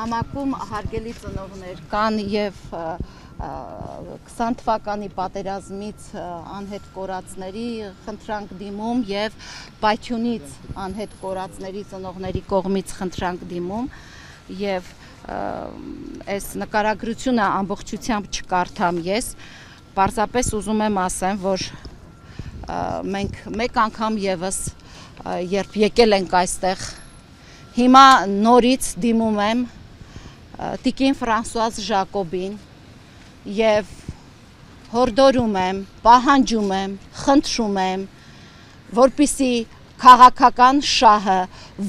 Նամակում հարգելի ծնողներ կան եւ 20 թվականի պատերազմից անհետ կորածների խնդրանք դիմում եւ Պայթյունից անհետ կորածների ծնողների կողմից խնդրանք դիմում եւ այս նկարագրությունը ամբողջությամբ չկարդամ ես, պարզապես ուզում եմ ասեմ, որ մենք մեկ անգամ եւս երբ եկել ենք այստեղ, հիմա նորից դիմում եմ տիկին Ֆրանսուազ Ժակոբին եւ հորդորում եմ, պահանջում եմ, խնդրում եմ, որպեսզի քաղաքական շահը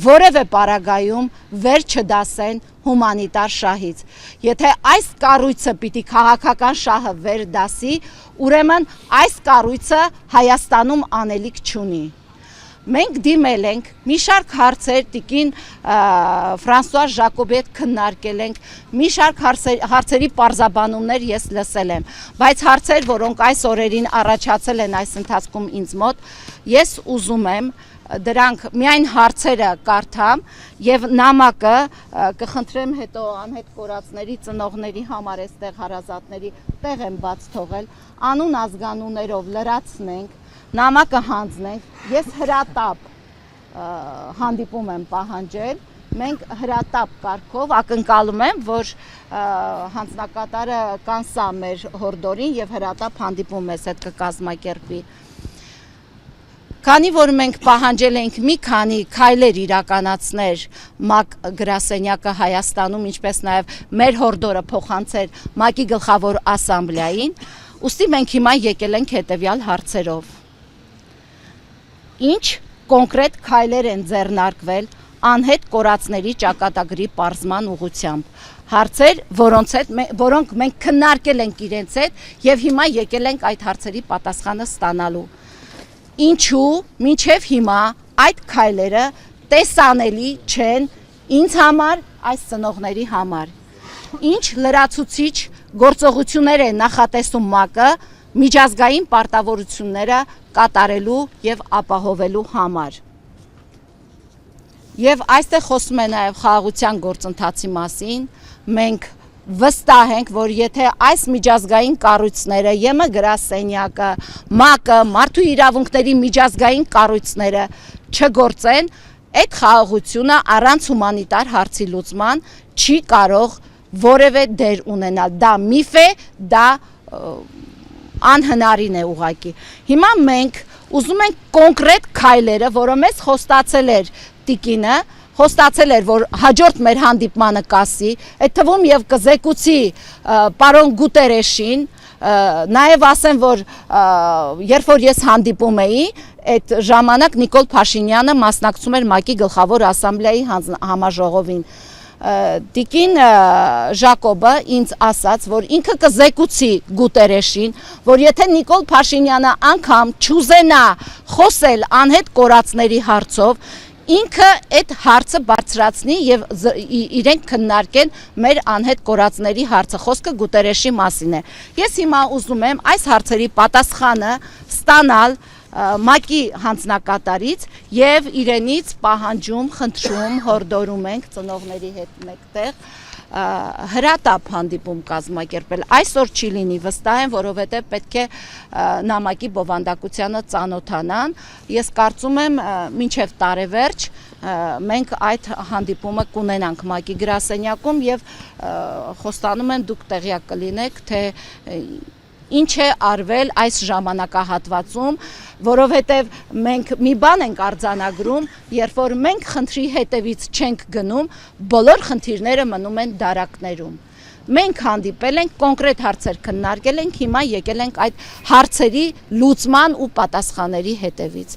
որևէ պարագայում վեր չդասեն հումանիտար շահից։ Եթե այս կառույցը պիտի քաղաքական շահը վեր դասի, ուրեմն այս կառույցը Հայաստանում անելիք չունի։ Մենք դիմել ենք մի շարք հարցեր տիկին Ֆրանսուազ Ժակոբի հետ քննարկել ենք, մի շարք հարցերի պարզաբանումներ ես լսել եմ, բայց հարցեր, որոնք այս օրերին առաջացել են այս ընթացքում ինձ մոտ, ես ուզում եմ դրանք միայն հարցերը կարդամ եւ նամակը կխնդրեմ հետո անհետ կորածների ծնողների համար այստեղ հարազատների տեղ եմ բաց թողել, անուն ազգանուններով լրացնենք, նամակը հանձնենք, ես հրատապ հանդիպում եմ պահանջել, մենք հրատապ կարգով ակնկալում եմ, որ հանձնակատարը կանսա մեր հորդորին եւ հրատապ հանդիպում մեզ հետ կկազմակերպի։ Քանի որ մենք պահանջել ենք մի քանի քայլեր իրականացնել ՄԱԿ գրասենյակը Հայաստանում, ինչպես նաև մեր հորդորը փոխանցել ՄԱԿ-ի գլխավոր ասամբլեային, ուստի մենք հիմա եկել ենք հետևյալ հարցերով։ Ինչ կոնկրետ քայլեր են ձեռնարկվել անհետ կորածների ճակատագրի պարզման ուղղությամբ։ Հարցեր, որոնք մենք քննարկել ենք իրենց հետ եւ հիմա եկել ենք այդ հարցերի պատասխանը ստանալու։ Ինչու մինչև հիմա այդ քայլերը տեսանելի չեն ինձ համար, այս ծնողների համար։ Ինչ լրացուցիչ գործողություններ է նախատեսում ՄԱԿ-ը միջազգային պարտավորությունները կատարելու եւ ապահովելու համար։ Եվ այստեղ խոսում է նաեւ խաղաղության գործընթացի մասին, մենք վստահ ենք, որ եթե այս միջազգային կառույցները, ԵՄ գրասենյակը, ՄԱԿ-ը, մարդու իրավունքների միջազգային կառույցները չգործեն, այդ խաղաղությունը առանց հումանիտար հարցի լուծման չի կարող որևէ դեր ունենալ։ Դա միֆ է, դա անհնարին է ուղղակի։ Հիմա մենք ուզում ենք կոնկրետ քայլերը, որը մեզ խոստացել էր տիկինը, խոստացել էր, որ հաջորդ մեր հանդիպմանը կասի, այդ թվում եւ կզեկուցի պարոն Գուտերեշին, նաեւ ասեմ, որ երբ որ ես հանդիպում էի, այդ ժամանակ Նիկոլ Փաշինյանը մասնակցում էր ՄԱԿ-ի գլխավոր ասամբլեայի համաժողովին։ Տիկին Ժակոբը ինձ ասաց, որ ինքը կզեկուցի Գուտերեշին, որ եթե Նիկոլ Փաշինյանը անգամ չուզենա խոսել անհետ կորածների հարցով, ինքը այդ հարցը բարձրացնի եւ իրենք քննարկեն մեր անհետ կորածների հարցը, խոսքը Գուտերեշի մասին է։ Ես հիմա ուզում եմ այս հարցերի պատասխանը ստանալ ՄԱԿ-ի հանձնակատարից եւ իրենից պահանջում, խնդրում, հորդորում ենք ծնողների հետ մեկտեղ հրատապ հանդիպում կազմակերպել։ Այսօր չի լինի, վստահ եմ, որովհետև պետք է նամակի բովանդակությանը ծանոթանան։ Ես կարծում եմ մինչև տարեվերջ մենք այդ հանդիպումը կունենանք ՄԱԿ-ի գրասենյակում եւ խոստանում եմ դուք տեղյակ կլինեք, թե ինչ է արվել այս ժամանակահատվածում, որովհետև մենք մի բան ենք արձանագրում, երբ որ մենք խնդրի հետևից չենք գնում, բոլոր խնդիրները մնում են դարակներում։ Մենք հանդիպել ենք, կոնկրետ հարցեր քննարկել ենք, հիմա եկել ենք այդ հարցերի լուծման ու պատասխանների հետևից։